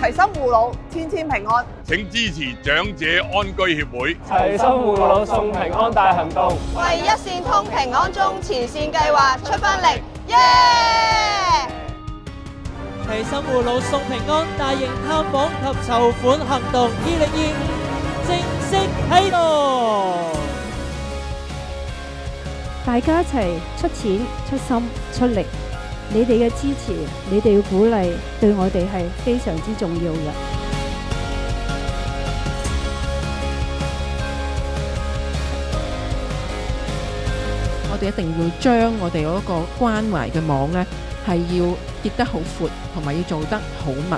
齊心護老，天天平安。請支持長者安居協會齊心護老送平安大行動，為一線通平安鐘慈善計劃出分力，耶！齊心護老送平安大型探訪及籌款行動2025正式啟動，大家一齊出錢、出心、出力，你哋嘅支持、你哋嘅鼓勵，對我哋係非常之重要嘅。我哋一定要將我哋嗰個關懷嘅網呢，係要結得好闊，同埋要做得好密。